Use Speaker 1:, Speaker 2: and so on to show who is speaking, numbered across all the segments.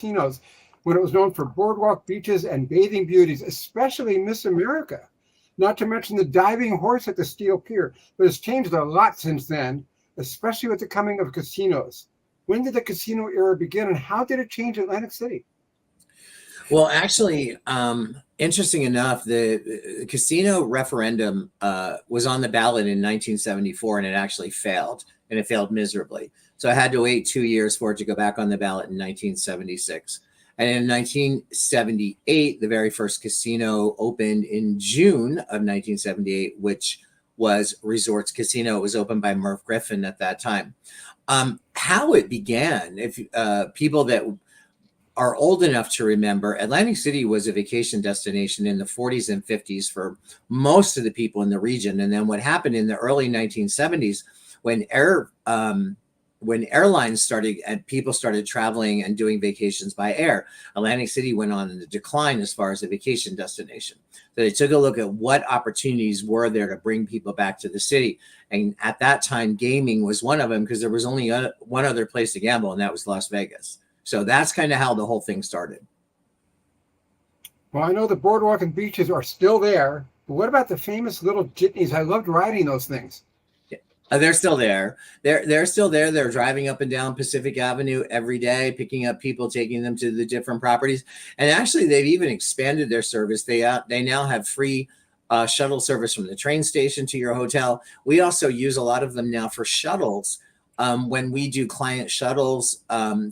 Speaker 1: casinos when it was known for boardwalk beaches and bathing beauties, especially Miss America. Not to mention the diving horse at the Steel Pier, but it's changed a lot since then, especially with the coming of casinos. When did the casino era begin and how did it change Atlantic City?
Speaker 2: Well, actually, interesting enough, the casino referendum was on the ballot in 1974, and it actually failed, and it failed miserably. So I had to wait 2 years for it to go back on the ballot in 1976. And in 1978, the very first casino opened in June of 1978, which was Resorts Casino. It was opened by Merv Griffin at that time. How it began, if people that are old enough to remember, Atlantic City was a vacation destination in the 40s and 50s for most of the people in the region. And then what happened in the early 1970s when airlines started and people started traveling and doing vacations by air, Atlantic City went on in the decline as far as a vacation destination. So they took a look at what opportunities were there to bring people back to the city. And at that time, gaming was one of them because there was only one other place to gamble, and that was Las Vegas. So that's kind of how the whole thing started.
Speaker 1: Well, I know the boardwalk and beaches are still there, but what about the famous little jitneys? I loved riding those things.
Speaker 2: They're still there. They're still there. They're driving up and down Pacific Avenue every day, picking up people, taking them to the different properties. And actually, they've even expanded their service. They now have free shuttle service from the train station to your hotel. We also use a lot of them now for shuttles. When we do client shuttles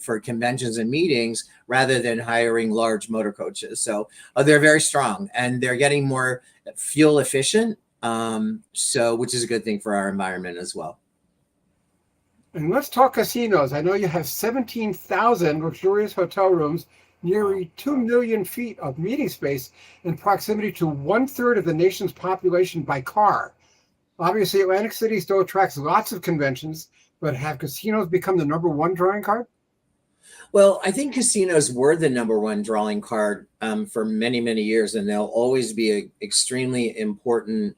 Speaker 2: for conventions and meetings, rather than hiring large motor coaches. So they're very strong and they're getting more fuel efficient. Which is a good thing for our environment as well.
Speaker 1: And let's talk casinos. I know you have 17,000 luxurious hotel rooms, nearly 2 million feet of meeting space in proximity to 1/3 of the nation's population by car. Obviously, Atlantic City still attracts lots of conventions, but have casinos become the number one drawing card?
Speaker 2: Well, I think casinos were the number one drawing card for many, many years, and they'll always be an extremely important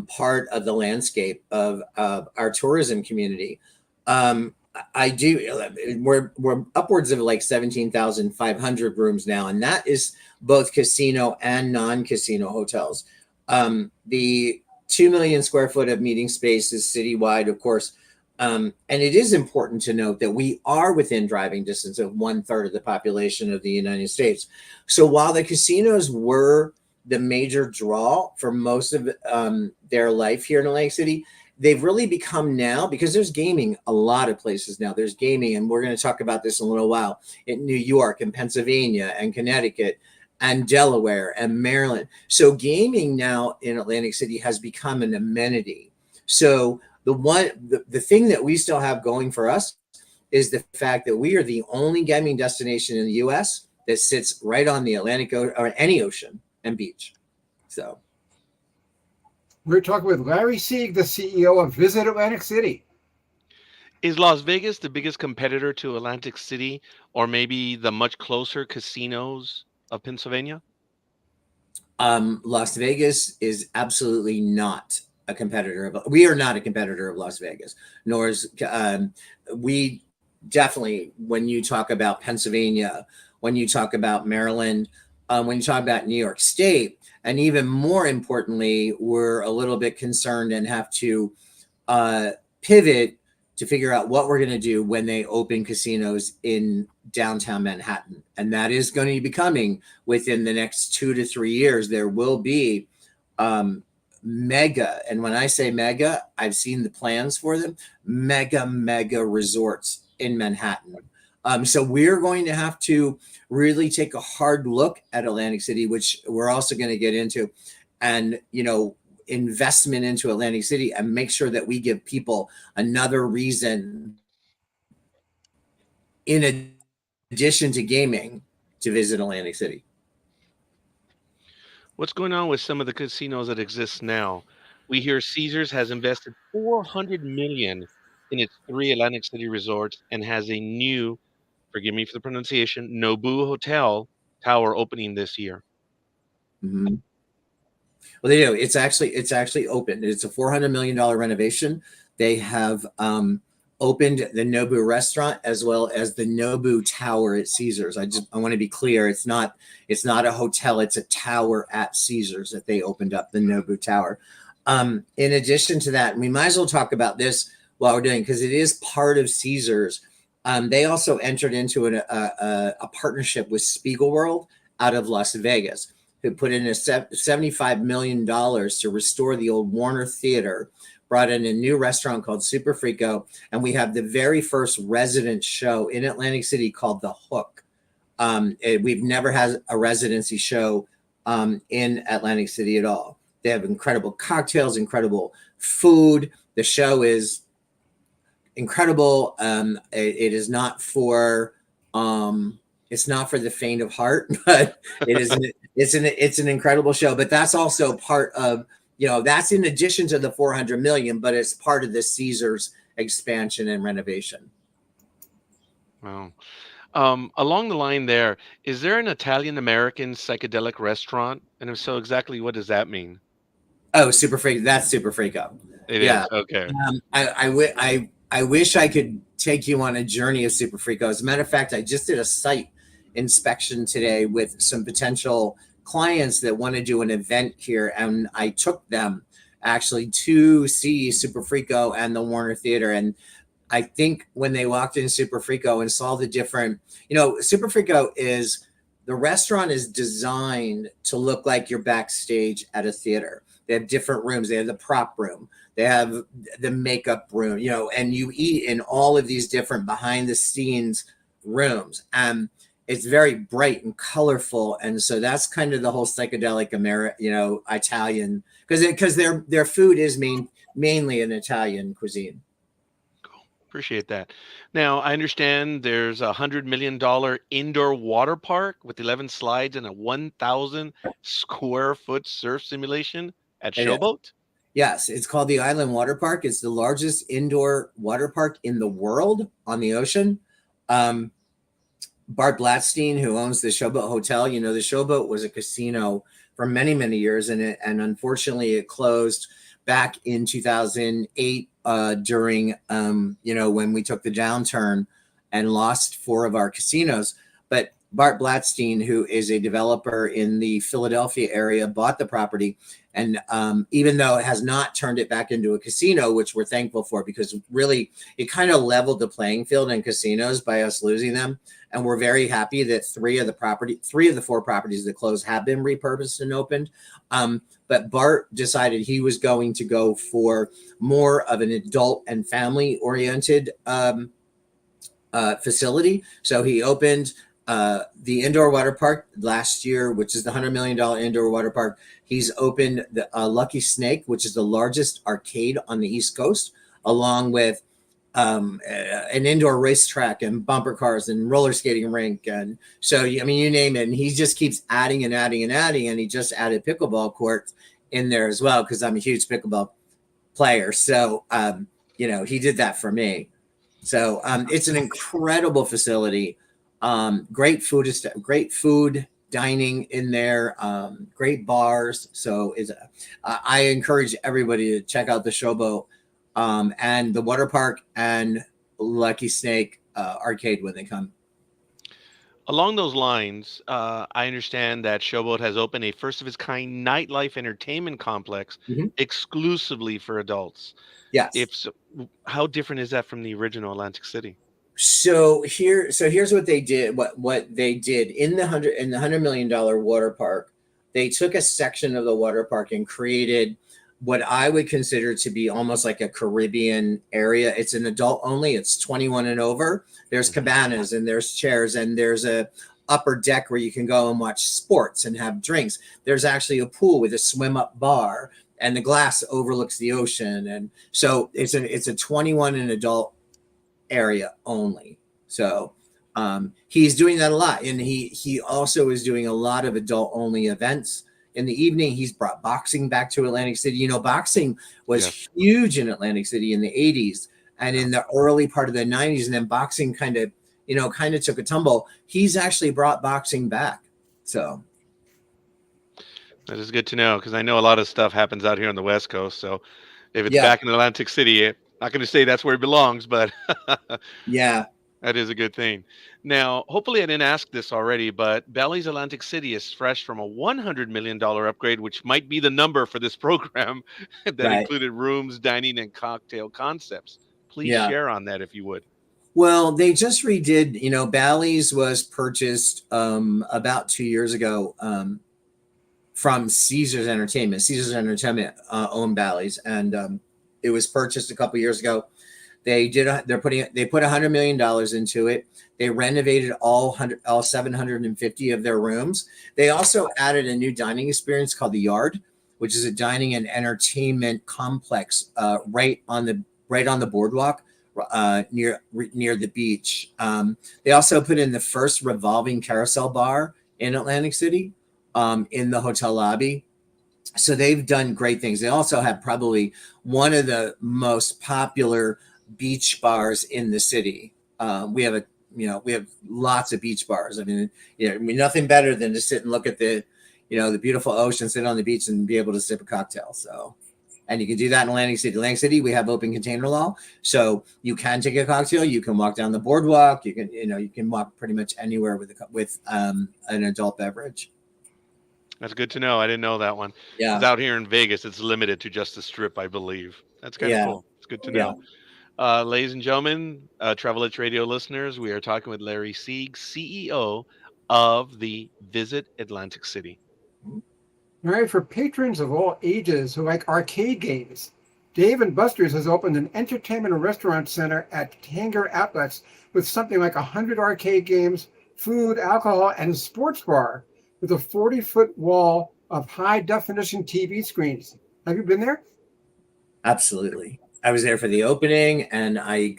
Speaker 2: part of the landscape of our tourism community. I do. We're upwards of like 17,500 rooms now, and that is both casino and non-casino hotels. The 2 million square foot of meeting space is citywide, of course. And it is important to note that we are within driving distance of 1/3 of the population of the United States. So while the casinos were the major draw for most of their life here in Atlantic City, they've really become now, because there's gaming a lot of places now. There's gaming, and we're going to talk about this in a little while, in New York and Pennsylvania and Connecticut and Delaware and Maryland. So gaming now in Atlantic City has become an amenity. So the thing that we still have going for us is the fact that we are the only gaming destination in the U.S. that sits right on the Atlantic or any ocean and beach. So
Speaker 1: we're talking with Larry Sieg, the CEO of Visit Atlantic City.
Speaker 3: Is Las Vegas the biggest competitor to Atlantic City, or maybe the much closer casinos of Pennsylvania?
Speaker 2: Las Vegas is absolutely not a competitor of. We are not a competitor of Las Vegas, nor is we definitely. When you talk about Pennsylvania, when you talk about Maryland, when you talk about New York State, and even more importantly, we're a little bit concerned and have to pivot to figure out what we're going to do when they open casinos in downtown Manhattan. And that is going to be coming within the next 2 to 3 years. There will be mega, and when I say mega, I've seen the plans for them, mega resorts in Manhattan. So we're going to have to really take a hard look at Atlantic City, which we're also going to get into, and, investment into Atlantic City, and make sure that we give people another reason, in addition to gaming, to visit Atlantic City.
Speaker 3: What's going on with some of the casinos that exist now? We hear Caesars has invested 400 million in its 3 Atlantic City resorts and has a new, forgive me for the pronunciation, Nobu Hotel tower opening this year.
Speaker 2: Mm-hmm. Well, they do. It's actually open. It's a $400 million renovation. They have opened the Nobu restaurant as well as the Nobu Tower at Caesars. I want to be clear. It's not a hotel. It's a tower at Caesars that they opened up, the Nobu Tower. In addition to that, we might as well talk about this while we're doing, because it is part of Caesars. They also entered into a partnership with Spiegelworld out of Las Vegas, who put in $75 million to restore the old Warner Theater, brought in a new restaurant called Super Frico, and we have the very first resident show in Atlantic City called The Hook. We've never had a residency show in Atlantic City at all. They have incredible cocktails, incredible food. The show is incredible. It is not for it's not for the faint of heart, but it's an incredible show. But that's also part of, that's in addition to the 400 million, but it's part of the Caesars expansion and renovation.
Speaker 3: Wow. Along the line there, is there an Italian-American psychedelic restaurant? And if so, exactly what does that mean?
Speaker 2: Oh, Super Freak. That's Super Freako.
Speaker 3: It
Speaker 2: Yeah.
Speaker 3: is. Okay.
Speaker 2: I wish I could take you on a journey of Super Freako. As a matter of fact, I just did a site inspection today with some potential clients that want to do an event here, and I took them actually to see Super Freako and the Warner Theater. And I think when they walked in Super Freako and saw the different, Super Freako the restaurant is designed to look like you're backstage at a theater. They have different rooms. They have the prop room. They have the makeup room, and you eat in all of these different behind the scenes rooms. It's very bright and colorful. And so that's kind of the whole psychedelic Italian, because their food is mainly an Italian cuisine.
Speaker 3: Cool. Appreciate that. Now, I understand there's a $100 million indoor water park with 11 slides and a 1,000 square foot surf simulation at Showboat.
Speaker 2: Yes, it's called the Island Water Park. It's the largest indoor water park in the world on the ocean. Bart Blatstein, who owns the Showboat Hotel, the Showboat was a casino for many, many years, and unfortunately it closed back in 2008 during when we took the downturn and lost 4 of our casinos. But Bart Blatstein, who is a developer in the Philadelphia area, bought the property. And even though it has not turned it back into a casino, which we're thankful for, because really it kind of leveled the playing field in casinos by us losing them. And we're very happy that 3 of the 4 properties that closed have been repurposed and opened. But Bart decided he was going to go for more of an adult and family oriented facility. So he opened the indoor water park last year, which is the $100 million indoor water park. He's opened the Lucky Snake, which is the largest arcade on the East Coast, along with an indoor racetrack and bumper cars and roller skating rink. And so, you name it. And he just keeps adding and adding and adding. And he just added pickleball courts in there as well, because I'm a huge pickleball player. So, he did that for me. So it's an incredible facility. Great food, dining in there, great bars. So I encourage everybody to check out the Showboat and the water park and Lucky Snake arcade when they come.
Speaker 3: Along those lines, I understand that Showboat has opened a first of its kind nightlife entertainment complex exclusively for adults.
Speaker 2: Yes.
Speaker 3: If so, how different is that from the original Atlantic City?
Speaker 2: So here's what they did. What they did in the $100 million water park, they took a section of the water park and created what I would consider to be almost like a Caribbean area. It's an adult only. It's 21 and over. There's cabanas and there's chairs and there's a upper deck where you can go and watch sports and have drinks. There's actually a pool with a swim up bar, and the glass overlooks the ocean. And so it's a 21 and adult area only. So he's doing that a lot, and he also is doing a lot of adult only events. In the evening, he's brought boxing back to Atlantic City. Boxing was huge in Atlantic City in the 80s and in the early part of the 90s, and then boxing kind of took a tumble. He's actually brought boxing back. So
Speaker 3: that is good to know, because I know a lot of stuff happens out here on the West Coast. So if it's back in Atlantic City, Not going to say that's where it belongs, but
Speaker 2: Yeah,
Speaker 3: that is a good thing. Now, hopefully, I didn't ask this already, but Bally's Atlantic City is fresh from a $100 million upgrade, which might be the number for this program that
Speaker 2: right.
Speaker 3: included rooms, dining, and cocktail concepts. Please
Speaker 2: Yeah.
Speaker 3: share on that if you would.
Speaker 2: Well, they just redid, Bally's was purchased about 2 years ago from Caesars Entertainment. Caesars Entertainment owned Bally's, and it was purchased a couple years ago. They put $100 million into it. They renovated all 750 of their rooms. They also added a new dining experience called the Yard, which is a dining and entertainment complex right on the boardwalk near the beach. They also put in the first revolving carousel bar in Atlantic City in the hotel lobby. So they've done great things. They also have probably one of the most popular beach bars in the city. We have lots of beach bars. I mean, nothing better than to sit and look at the beautiful ocean, sit on the beach, and be able to sip a cocktail. So, and you can do that in Atlantic City. Atlantic City, we have open container law, so you can take a cocktail. You can walk down the boardwalk. You can walk pretty much anywhere with an adult beverage.
Speaker 3: That's good to know. I didn't know that one.
Speaker 2: Yeah.
Speaker 3: Because out here in Vegas, it's limited to just the Strip, I believe. That's kind of cool. It's good to know. Ladies and gentlemen, Travel Edge Radio listeners, we are talking with Larry Sieg, CEO of the Visit Atlantic City.
Speaker 1: All right, for patrons of all ages who like arcade games, Dave & Buster's has opened an entertainment and restaurant center at Tanger Outlets with something like 100 arcade games, food, alcohol, and a sports bar with a 40-foot wall of high-definition TV screens. Have you been there?
Speaker 2: Absolutely. I was there for the opening, and I'll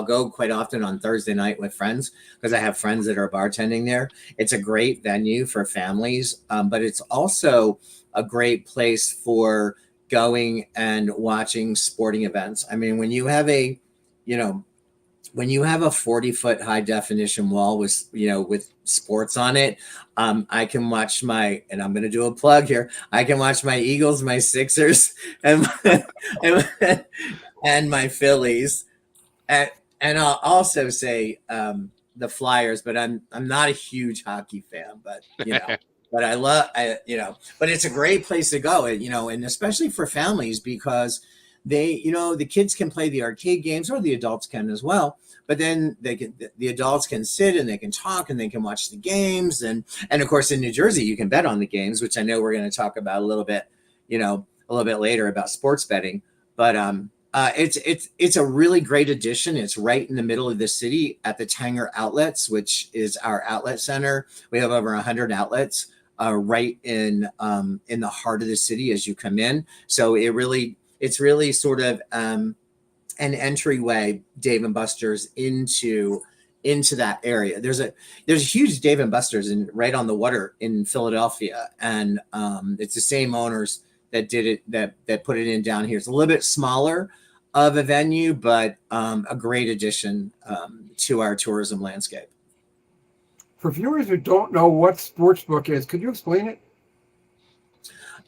Speaker 2: go quite often on Thursday night with friends because I have friends that are bartending there. It's a great venue for families, but it's also a great place for going and watching sporting events. I mean, when you have a 40-foot high definition wall with sports on it, I can watch and I'm going to do a plug here. I can watch my Eagles, my Sixers, and my Phillies, and I'll also say the Flyers. But I'm not a huge hockey fan, but but but it's a great place to go, and especially for families because the kids can play the arcade games, or the adults can as well. But then the adults can sit and they can talk and they can watch the games. And of course, in New Jersey, you can bet on the games, which I know we're going to talk about a little bit later about sports betting. But it's a really great addition. It's right in the middle of the city at the Tanger Outlets, which is our outlet center. We have over 100 outlets right in the heart of the city as you come in. So it's really sort of an entryway, Dave & Buster's, into that area. There's a huge Dave & Buster's right on the water in Philadelphia, and it's the same owners that did it that put it in down here. It's a little bit smaller of a venue, but a great addition to our tourism landscape.
Speaker 1: For viewers who don't know what Sportsbook is, could you explain it?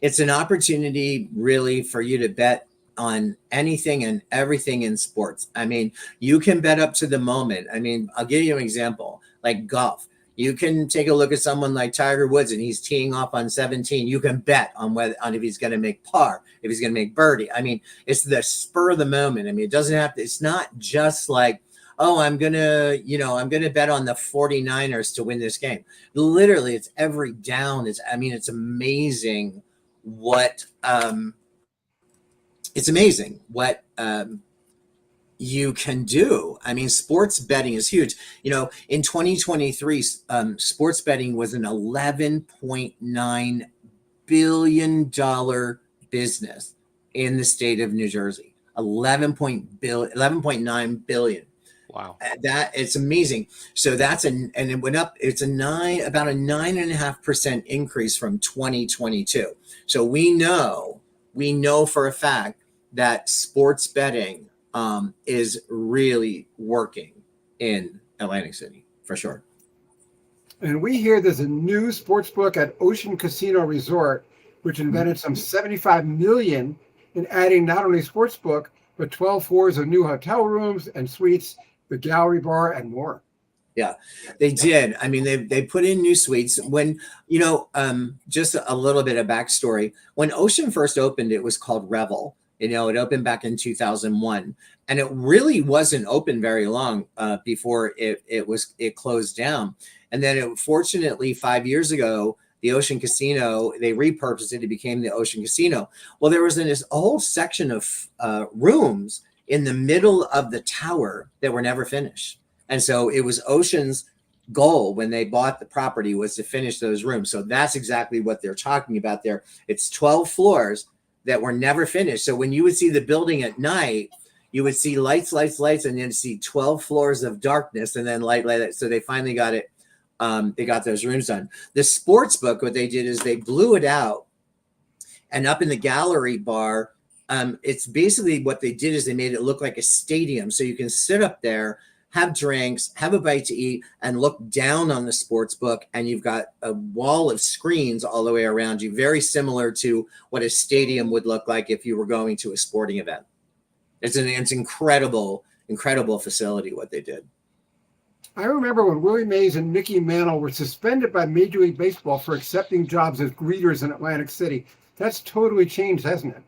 Speaker 2: It's an opportunity really for you to bet on anything and everything in sports. I mean, you can bet up to the moment. I mean, I'll give you an example, like golf. You can take a look at someone like Tiger Woods and he's teeing off on 17. You can bet on if he's going to make par, if he's going to make birdie. I mean, it's the spur of the moment. I mean, it's not just like, oh, I'm going to bet on the 49ers to win this game. Literally, it's every down. It's amazing what you can do. I mean, sports betting is huge. In 2023, sports betting was an $11.9 billion business in the state of New Jersey. 11.9 billion.
Speaker 3: Wow.
Speaker 2: That it's amazing. So and it went up. It's about a 9.5% increase from 2022. So we know for a fact that sports betting is really working in Atlantic City for sure.
Speaker 1: And we hear there's a new sports book at Ocean Casino Resort, which invented some $75 million in adding not only sports book, but 12 floors of new hotel rooms and suites, the gallery bar, and more.
Speaker 2: Yeah, they did. I mean, they put in new suites. When, just a little bit of backstory. When Ocean first opened, it was called Revel. It opened back in 2001, and it really wasn't open very long before it closed down. And then fortunately, 5 years ago, the Ocean Casino, they repurposed it. It became the Ocean Casino. Well, there was this whole section of rooms in the middle of the tower that were never finished. And so it was Ocean's goal when they bought the property was to finish those rooms. So that's exactly what they're talking about there. It's 12 floors that were never finished. So when you would see the building at night, you would see lights, and then see 12 floors of darkness and then light. So they finally got it. They got those rooms done. The sports book, what they did is they blew it out, and up in the gallery bar, it's basically what they did is they made it look like a stadium. So you can sit up there, have drinks, have a bite to eat, and look down on the sports book, and you've got a wall of screens all the way around you, very similar to what a stadium would look like if you were going to a sporting event. It's incredible facility what they did.
Speaker 1: I remember when Willie Mays and Mickey Mantle were suspended by Major League Baseball for accepting jobs as greeters in Atlantic City. That's totally changed, hasn't it?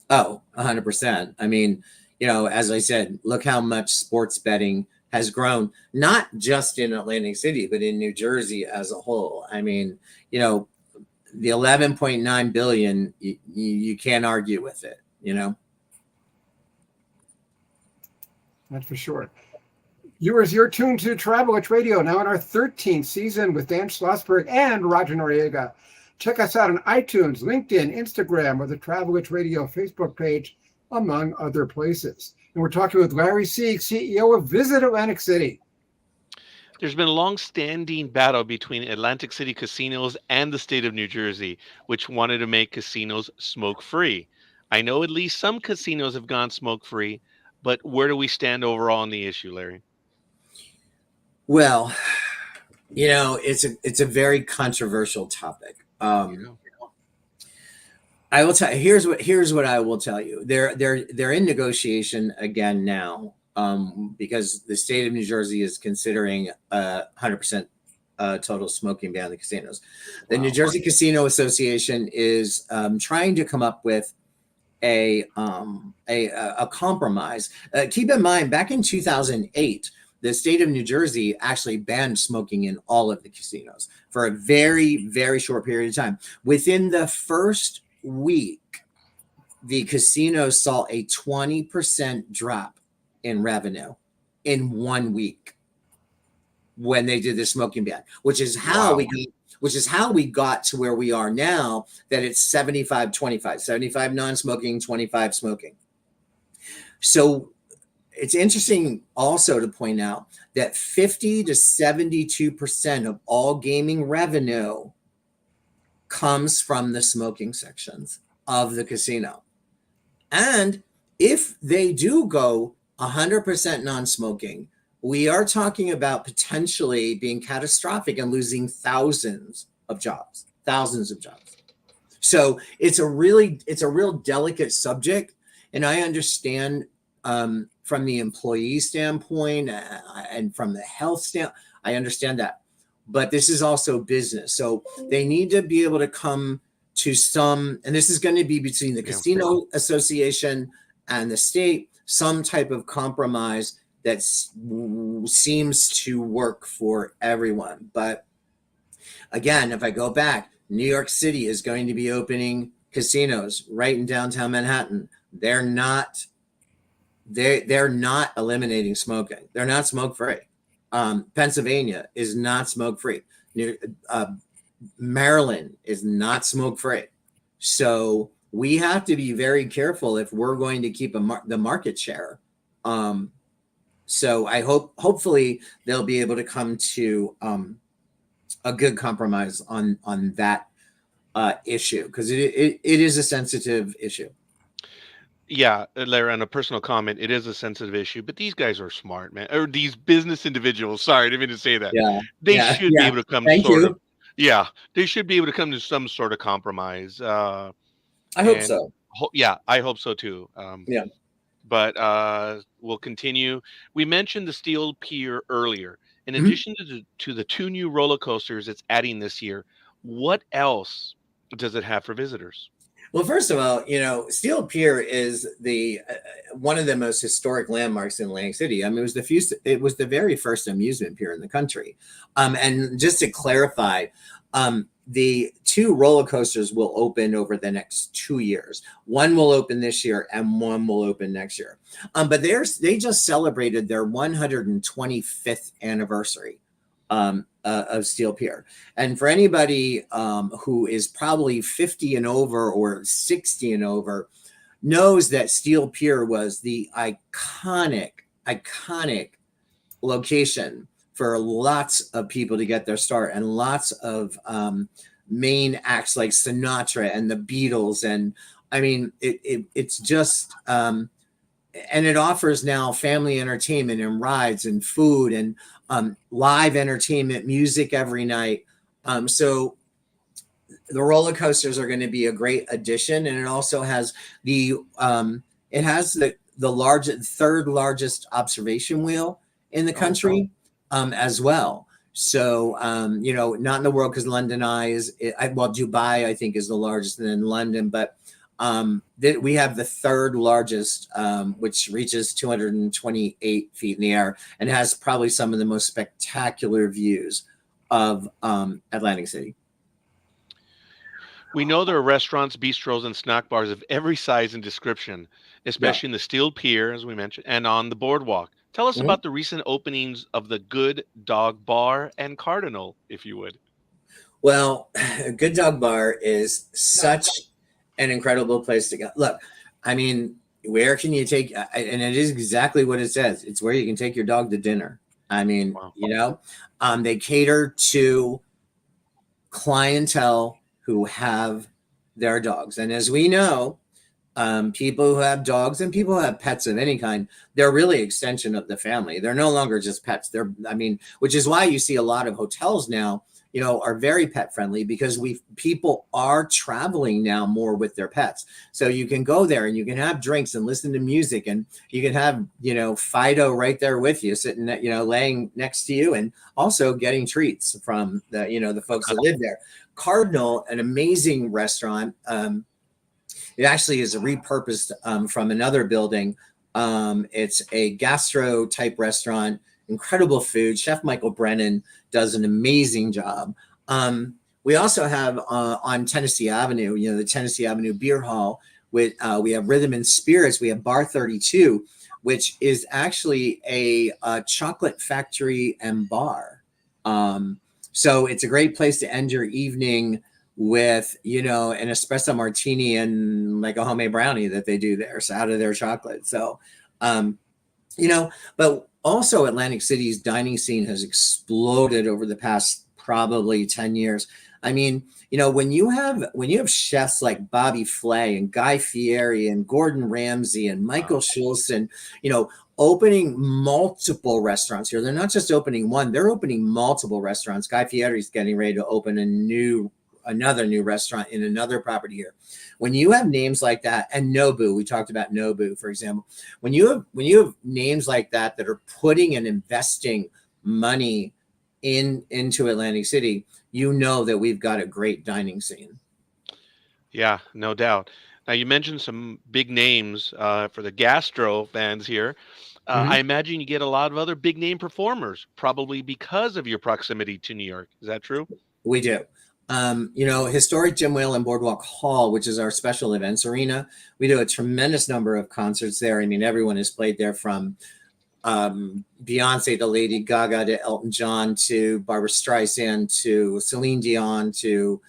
Speaker 2: Oh, 100%. I mean, as I said, look how much sports betting has grown, not just in Atlantic City, but in New Jersey as a whole. I mean, the 11.9 billion, you can't argue with it,
Speaker 1: That's for sure. Viewers, you're tuned to Travel Witch Radio, now in our 13th season with Dan Schlossberg and Roger Noriega. Check us out on iTunes, LinkedIn, Instagram, or the Travel Witch Radio Facebook page, among other places. And we're talking with Larry Sieg, CEO of Visit Atlantic City.
Speaker 3: There's been a long-standing battle between Atlantic City casinos and the state of New Jersey, which wanted to make casinos smoke-free. I know at least some casinos have gone smoke-free, but where do we stand overall on the issue, Larry?
Speaker 2: Well, it's a very controversial topic. I will tell you, here's what I will tell you. They're in negotiation again now, because the state of New Jersey is considering 100% total smoking ban in the casinos. The New Jersey Casino Association is trying to come up with a compromise. Keep in mind, back in 2008, the state of New Jersey actually banned smoking in all of the casinos for a very, very short period of time. Within the first week, the casinos saw a 20% drop in revenue in 1 week when they did the smoking ban, which is how we got to where we are now, that it's 75 non-smoking, 25 smoking. So it's interesting also to point out that 50 to 72% of all gaming revenue comes from the smoking sections of the casino. And if they do go 100% non-smoking, we are talking about potentially being catastrophic and losing thousands of jobs. So it's a real delicate subject. And I understand from the employee standpoint and from the health standpoint, I understand that. But this is also business. So they need to be able to come to some, and this is going to be between the Casino Association and the state, some type of compromise that seems to work for everyone. But again, if I go back, New York City is going to be opening casinos right in downtown Manhattan. They're not eliminating smoking. They're not smoke free. Pennsylvania is not smoke free. Maryland is not smoke free. So we have to be very careful if we're going to keep the market share. So I hopefully they'll be able to come to a good compromise on that issue, because it is a sensitive issue.
Speaker 3: Yeah, Larry, on a personal comment, it is a sensitive issue, but these guys are smart, man. Or these business individuals. Sorry, I didn't mean to say that. They should be able to come they should be able to come to some sort of compromise.
Speaker 2: I hope so.
Speaker 3: Yeah, I hope so too. but we'll continue. We mentioned the Steel Pier earlier. In
Speaker 2: Mhm.
Speaker 3: addition to the two new roller coasters it's adding this year, what else does it have for visitors?
Speaker 2: Well, first of all, Steel Pier is the one of the most historic landmarks in Atlantic City. I mean, it was the very first amusement pier in the country. And just to clarify, the two roller coasters will open over the next 2 years. One will open this year, and one will open next year. But they just celebrated their 125th anniversary of Steel Pier. And for anybody who is probably 50 and over or 60 and over, knows that Steel Pier was the iconic location for lots of people to get their start, and lots of main acts like Sinatra and the Beatles. And I mean, it's just and it offers now family entertainment and rides and food and live entertainment, music every night. So the roller coasters are going to be a great addition, and it also has the third largest observation wheel in the country, as well. So not in the world, because London Eye Dubai I think is the largest, and then London, but we have the third largest, which reaches 228 feet in the air and has probably some of the most spectacular views of Atlantic City.
Speaker 3: We know there are restaurants, bistros, and snack bars of every size and description, especially in the Steel Pier, as we mentioned, and on the boardwalk. Tell us
Speaker 2: Mhm.
Speaker 3: about the recent openings of the Good Dog Bar and Cardinal, if you would.
Speaker 2: Well, Good Dog Bar is such an incredible place to go. Look, I mean, where can you take, and it is exactly what it says. It's where you can take your dog to dinner. I mean,
Speaker 3: Wow.
Speaker 2: they cater to clientele who have their dogs. And as we know, people who have dogs and people who have pets of any kind, they're really extension of the family. They're no longer just pets. Which is why you see a lot of hotels now, are very pet friendly, because people are traveling now more with their pets. So you can go there and you can have drinks and listen to music, and you can have, Fido right there with you, sitting, laying next to you, and also getting treats from the folks that live there. Cardinal, an amazing restaurant. It actually is repurposed from another building. It's a gastro type restaurant, incredible food. Chef Michael Brennan does an amazing job. We also have on Tennessee Avenue, the Tennessee Avenue Beer Hall. We have Rhythm and Spirits. We have Bar 32, which is actually a chocolate factory and bar. So it's a great place to end your evening with, an espresso martini and like a homemade brownie that they do there, so out of their chocolate. So, but also Atlantic City's dining scene has exploded over the past probably 10 years. I mean, when you have chefs like Bobby Flay and Guy Fieri and Gordon Ramsay and Michael Schultz, and, opening multiple restaurants here. They're not just opening one, they're opening multiple restaurants. Guy Fieri's getting ready to open another new restaurant in another property here. When you have names like that, and Nobu, we talked about Nobu, for example, when you have names like that are putting and investing money into Atlantic City, that we've got a great dining scene.
Speaker 3: Yeah, no doubt. Now, you mentioned some big names for the gastro fans here. I
Speaker 2: Mm-hmm.
Speaker 3: imagine you get a lot of other big name performers, probably because of your proximity to New York. Is that true?
Speaker 2: We do. Historic Jim Whale and Boardwalk Hall, which is our special events arena, we do a tremendous number of concerts there. I mean, everyone has played there, from Beyonce to Lady Gaga to Elton John to Barbara Streisand to Celine Dion to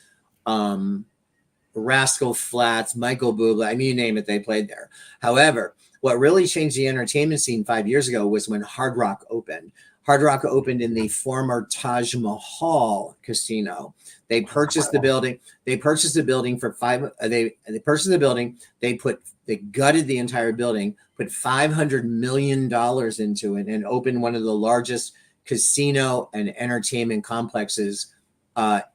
Speaker 2: Rascal Flatts, Michael Bublé. I mean, you name it, they played there. However, what really changed the entertainment scene 5 years ago was when Hard Rock opened. Hard Rock opened in the former Taj Mahal casino. They purchased the building. They purchased the building for They purchased the building. They gutted the entire building, put $500 million into it, and opened one of the largest casino and entertainment complexes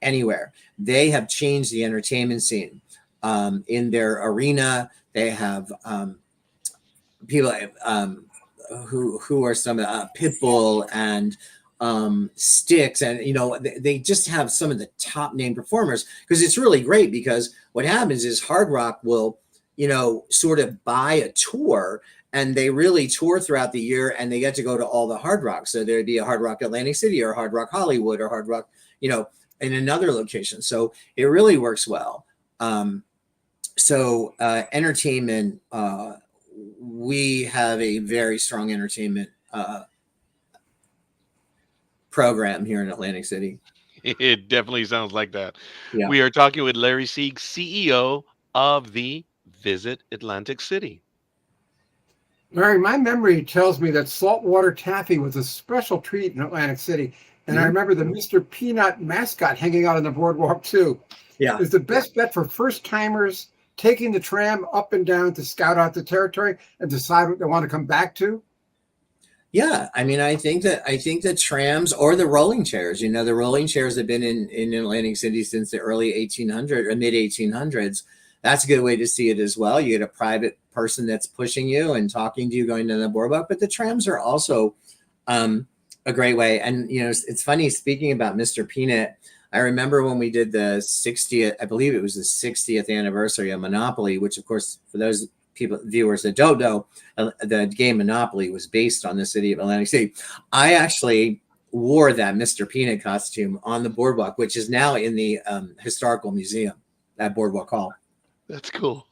Speaker 2: anywhere. They have changed the entertainment scene in their arena. They have people who are some Pitbull and Sticks, and they just have some of the top name performers, because it's really great. Because what happens is Hard Rock will sort of buy a tour, and they really tour throughout the year, and they get to go to all the Hard Rock. So there'd be a Hard Rock Atlantic City, or Hard Rock Hollywood, or Hard Rock in another location. So it really works well. Entertainment, we have a very strong entertainment program here in Atlantic City.
Speaker 3: It definitely sounds like that.
Speaker 2: Yeah.
Speaker 3: We are talking with Larry Sieg, CEO of the Visit Atlantic City.
Speaker 1: Larry, my memory tells me that saltwater taffy was a special treat in Atlantic City. And I remember the Mr. Peanut mascot hanging out on the boardwalk too.
Speaker 2: Yeah.
Speaker 1: Is the best bet for first timers taking the tram up and down to scout out the territory and decide what they want to come back to?
Speaker 2: Yeah, I mean, I think that trams or the rolling chairs, the rolling chairs have been in Atlantic City since the early 1800s or mid 1800s. That's a good way to see it as well. You get a private person that's pushing you and talking to you going down the boardwalk, but the trams are also a great way. And, it's funny, speaking about Mr. Peanut, I remember when we did the 60th, I believe it was the 60th anniversary of Monopoly, which, of course, for those viewers that don't know, the game Monopoly was based on the city of Atlantic City. I actually wore that Mr. Peanut costume on the boardwalk, which is now in the historical museum at Boardwalk Hall.
Speaker 3: That's cool.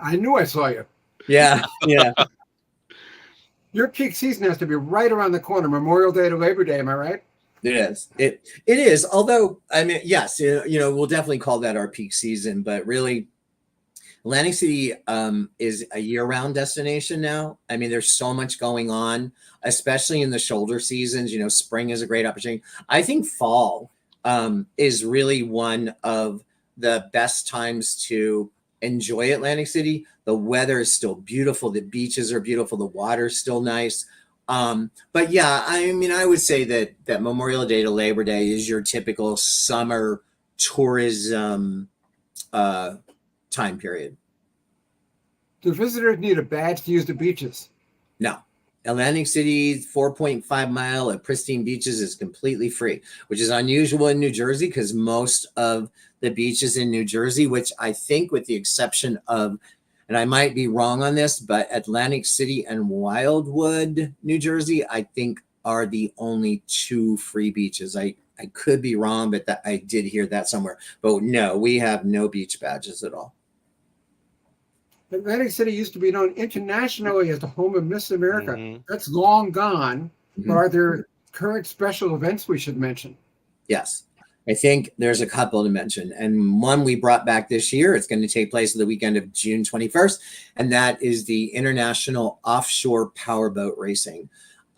Speaker 1: I knew I saw you.
Speaker 2: Yeah.
Speaker 1: Your peak season has to be right around the corner, Memorial Day to Labor Day. Am I right?
Speaker 2: It is. It is. Although, I mean, yes, we'll definitely call that our peak season, but really, Atlantic City is a year-round destination now. I mean, there's so much going on, especially in the shoulder seasons. Spring is a great opportunity. I think fall is really one of the best times to enjoy Atlantic City. The weather is still beautiful. The beaches are beautiful. The water's still nice. But yeah, I mean, I would say that Memorial Day to Labor Day is your typical summer tourism time period.
Speaker 1: Do visitors need a badge to use the beaches?
Speaker 2: No. Atlantic City's 4.5 mile of pristine beaches is completely free, which is unusual in New Jersey, because most of the beaches in New Jersey, which I think with the exception of, and I might be wrong on this, but Atlantic City and Wildwood, New Jersey, I think are the only two free beaches. I could be wrong, but I did hear that somewhere. But no, we have no beach badges at all.
Speaker 1: Atlantic City used to be known internationally as the home of Miss America.
Speaker 3: Mhm.
Speaker 1: That's long gone.
Speaker 2: Mhm.
Speaker 1: But are there current special events we should mention?
Speaker 2: Yes. I think there's a couple to mention. And one we brought back this year. It's going to take place the weekend of June 21st. And that is the International Offshore Powerboat Racing.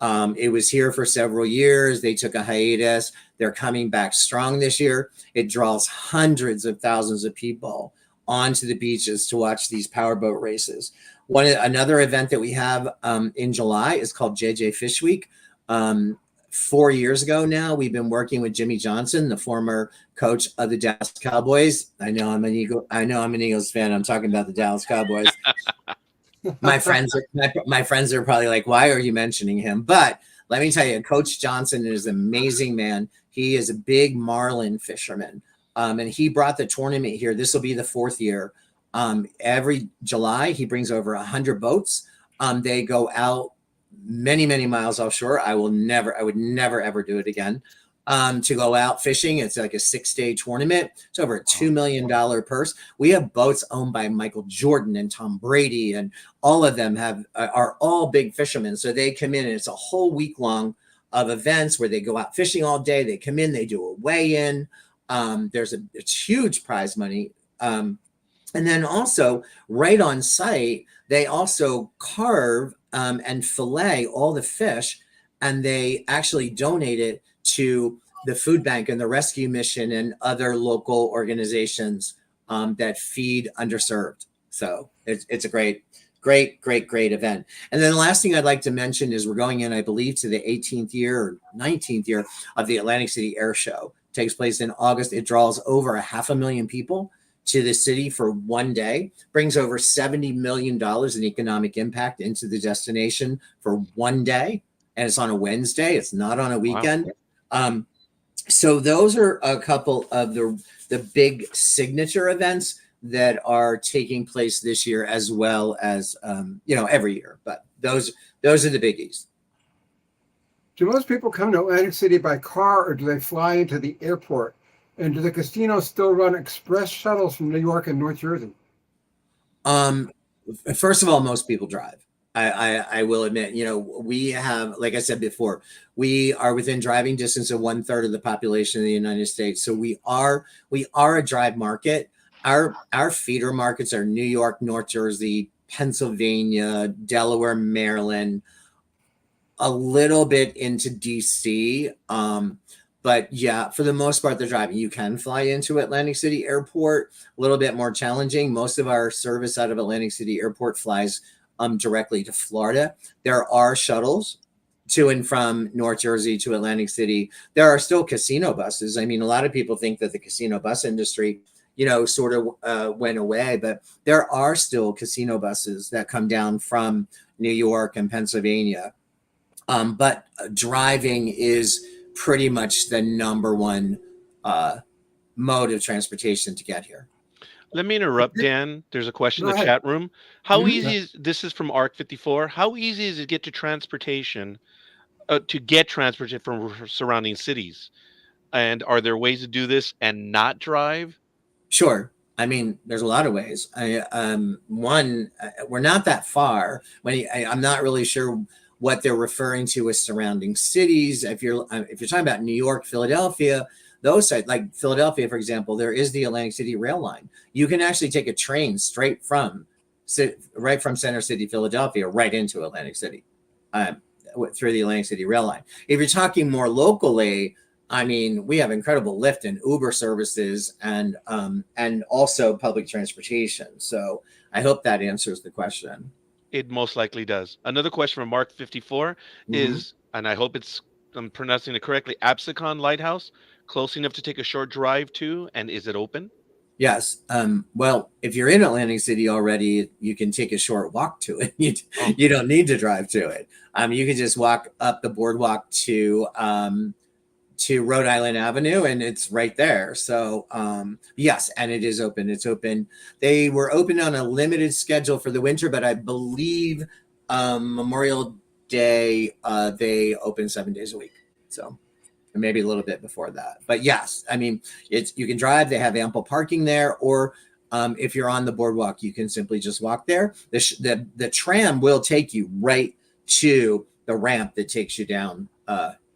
Speaker 2: It was here for several years. They took a hiatus. They're coming back strong this year. It draws hundreds of thousands of people onto the beaches to watch these powerboat races. Another event that we have in July is called JJ Fish Week. 4 years ago now, we've been working with Jimmy Johnson, the former coach of the Dallas Cowboys. I know I'm an Eagles fan. I'm talking about the Dallas Cowboys. My friends are probably like, why are you mentioning him? But let me tell you, Coach Johnson is an amazing man. He is a big marlin fisherman. And he brought the tournament here. This will be the fourth year. Every July, he brings over 100 boats. They go out many, many miles offshore. I would never, ever do it again. To go out fishing. It's like a 6-day tournament. It's over a $2 million purse. We have boats owned by Michael Jordan and Tom Brady, and all of them are all big fishermen. So they come in, and it's a whole week long of events where they go out fishing all day. They come in, they do a weigh-in. There's it's huge prize money. And then also right on site, they also carve and fillet all the fish, and they actually donate it to the food bank and the rescue mission and other local organizations that feed underserved. So it's a great event. And then the last thing I'd like to mention is we're going in, I believe, to the 18th year or 19th year of the Atlantic City Air Show. It takes place in August. It draws over 500,000 people to the city for one day, brings over $70 million in economic impact into the destination for one day. And it's on a Wednesday. It's not on a weekend. Wow. So those are a couple of the big signature events that are taking place this year, as well as, every year. But those are the biggies.
Speaker 1: Do most people come to Atlantic City by car, or do they fly into the airport? And do the casinos still run express shuttles from New York and North Jersey?
Speaker 2: First of all, most people drive. I will admit, we have, like I said before, we are within driving distance of 1/3 of the population of the United States. So we are a drive market. Our feeder markets are New York, North Jersey, Pennsylvania, Delaware, Maryland, a little bit into DC. But yeah, for the most part, they're driving. You can fly into Atlantic City Airport, a little bit more challenging. Most of our service out of Atlantic City Airport flies directly to Florida. There are shuttles to and from North Jersey to Atlantic City. There are still casino buses. I mean, a lot of people think that the casino bus industry, sort of went away, but there are still casino buses that come down from New York and Pennsylvania. But driving is pretty much the number one mode of transportation to get here.
Speaker 3: Let me interrupt, Dan. There's a question in the chat room. How easy is this? Is from ARC54. How easy is it to get transportation from surrounding cities? And are there ways to do this and not drive?
Speaker 2: Sure. I mean, there's a lot of ways. We're not that far. I'm not really sure what they're referring to as surrounding cities. If you're talking about New York, Philadelphia, those sites, like Philadelphia, for example, there is the Atlantic City rail line. You can actually take a train right from Center City, Philadelphia, right into Atlantic City through the Atlantic City rail line. If you're talking more locally, I mean, we have incredible Lyft and Uber services and also public transportation. So I hope that answers the question.
Speaker 3: It most likely does. Another question from Mark 54 is, and I hope I'm pronouncing it correctly, Absecon Lighthouse, close enough to take a short drive to, and is it open?
Speaker 2: Yes. Well, if you're in Atlantic City already, you can take a short walk to it. You don't need to drive to it. You can just walk up the boardwalk to Rhode Island Avenue, and it's right there. So yes, and it is open. It's open. They were open on a limited schedule for the winter, but I believe Memorial Day they open 7 days a week. So maybe a little bit before that. But yes, I mean, you can drive. They have ample parking there, or if you're on the boardwalk, you can simply just walk there. The tram will take you right to the ramp that takes you down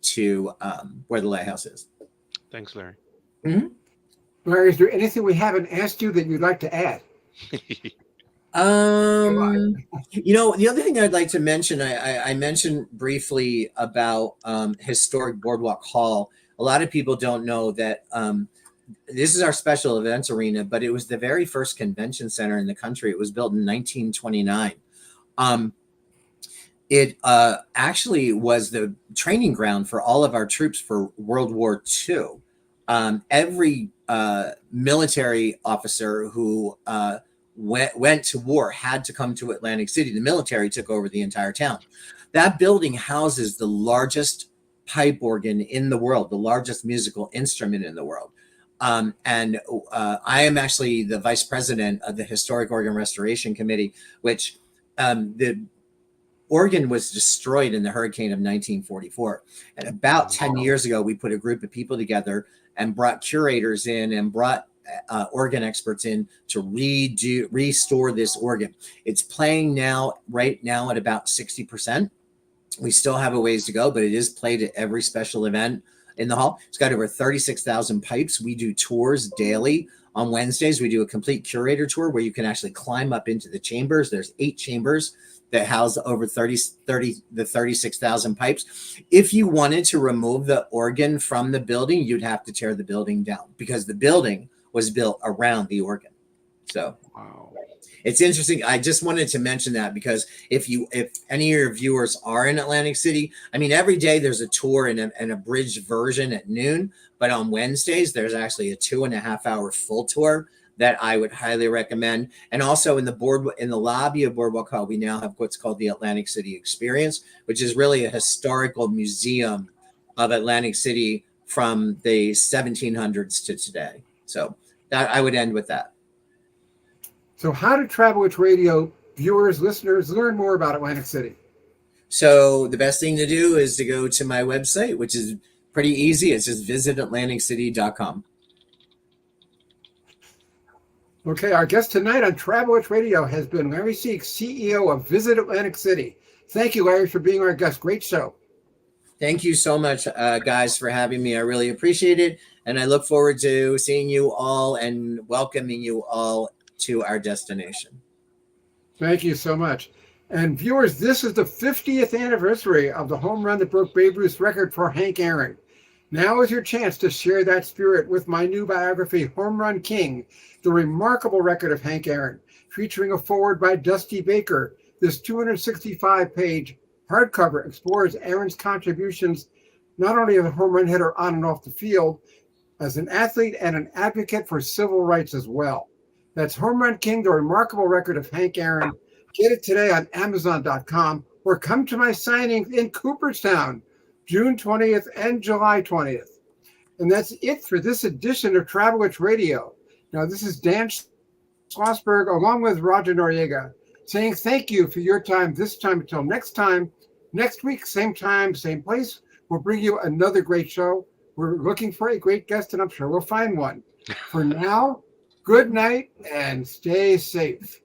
Speaker 2: to where the lighthouse is.
Speaker 3: Thanks, Larry.
Speaker 2: Mm-hmm.
Speaker 1: Larry, is there anything we haven't asked you that you'd like to add?
Speaker 2: The other thing I'd like to mention, I mentioned briefly about historic Boardwalk Hall. A lot of people don't know that this is our special events arena, but it was the very first convention center in the country. It was built in 1929. It actually was the training ground for all of our troops for World War II. Every military officer who went to war had to come to Atlantic City. The military took over the entire town. That building houses the largest pipe organ in the world, the largest musical instrument in the world. And I am actually the vice president of the Historic Organ Restoration Committee, which the organ was destroyed in the hurricane of 1944. And about 10 years ago, we put a group of people together and brought curators in and brought organ experts in to restore this organ. It's playing right now at about 60%. We still have a ways to go, but it is played at every special event in the hall. It's got over 36,000 pipes. We do tours daily. On Wednesdays, we do a complete curator tour where you can actually climb up into the chambers. There's 8 chambers that house over 36,000 pipes. If you wanted to remove the organ from the building, you'd have to tear the building down because the building was built around the organ. So wow. It's interesting. I just wanted to mention that because if any of your viewers are in Atlantic City, I mean, every day there's a tour and a bridged version at noon, but on Wednesdays, there's actually a 2.5-hour full tour that I would highly recommend. And also in the lobby of Boardwalk Hall, we now have what's called the Atlantic City Experience, which is really a historical museum of Atlantic City from the 1700s to today. So that I would end with that.
Speaker 1: So how do Travel Witch Radio viewers, listeners learn more about Atlantic City?
Speaker 2: So the best thing to do is to go to my website, which is pretty easy. It's just visitaatlanticcity.com.
Speaker 1: Okay, our guest tonight on Travel Witch Radio has been Larry Sieg, CEO of Visit Atlantic City. Thank you, Larry, for being our guest. Great show.
Speaker 2: Thank you so much, guys, for having me. I really appreciate it. And I look forward to seeing you all and welcoming you all to our destination.
Speaker 1: Thank you so much. And viewers, this is the 50th anniversary of the home run that broke Babe Ruth's record for Hank Aaron. Now is your chance to share that spirit with my new biography, Home Run King, the remarkable record of Hank Aaron, featuring a foreword by Dusty Baker. This 265-page hardcover explores Aaron's contributions, not only as a home run hitter on and off the field, as an athlete and an advocate for civil rights as well. That's Home Run King, the remarkable record of Hank Aaron. Get it today on Amazon.com or come to my signing in Cooperstown, June 20th and July 20th. And that's it for this edition of Travel Witch Radio. Now, this is Dan Schlossberg, along with Roger Noriega, saying thank you for your time this time. Until next time, next week, same time, same place, we'll bring you another great show. We're looking for a great guest, and I'm sure we'll find one. For now, good night and stay safe.